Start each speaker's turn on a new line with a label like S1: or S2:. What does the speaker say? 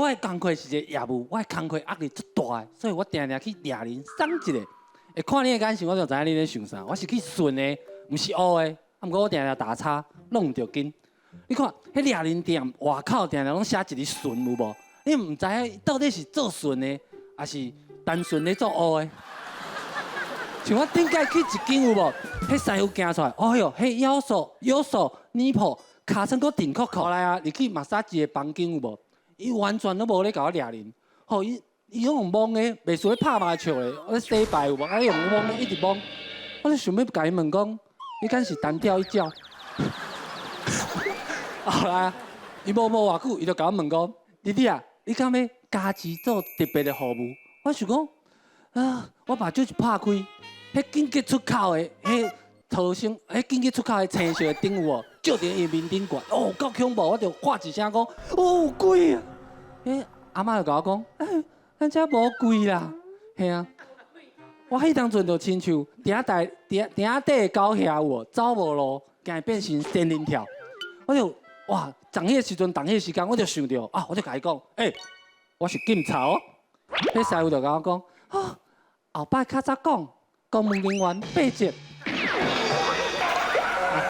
S1: 我的工课是一个业务，我的工课压力足大的，所以我定定去掠人送一个。会看你的眼神，我就知影你咧想啥。我是去顺的，毋是乌的。啊，毋过我定定打叉，弄唔着紧。你看，迄掠人店外口定定拢写一个顺有无？你毋知影到底是做顺的，还是单纯咧做乌的？像我顶届去一间有无？迄师傅行出来，哦哟，迄右手泥婆，尻川搁顶扣扣来啊！入去马杀鸡的房间有无？伊完全都无咧甲我掠人，吼伊用懵的，袂输咧拍麻将咧，我咧洗牌有无？啊用懵的一直懵，我咧想要甲伊问讲，你敢是单挑一招？后来伊无偌久，伊就甲我问讲，弟弟啊，你敢要加持做特别的服务？我想讲，啊，我目睭一拍开。迄紧急出口的，迄逃生，迄紧急出口的青色的顶有无？照伫伊面顶悬，哦，够恐怖！我就喊一声讲，哦，鬼啊！迄阿嬷就甲我讲，咱遮无鬼啦，嘿啊！我迄当阵就亲像顶底的狗遐有无？走无路，竟变成仙人跳。我就哇，从迄个时阵，同迄个时间，我就想到啊，我就甲伊讲，我是警察哦。迄师傅就甲我讲，后摆较早讲。公务人员8节，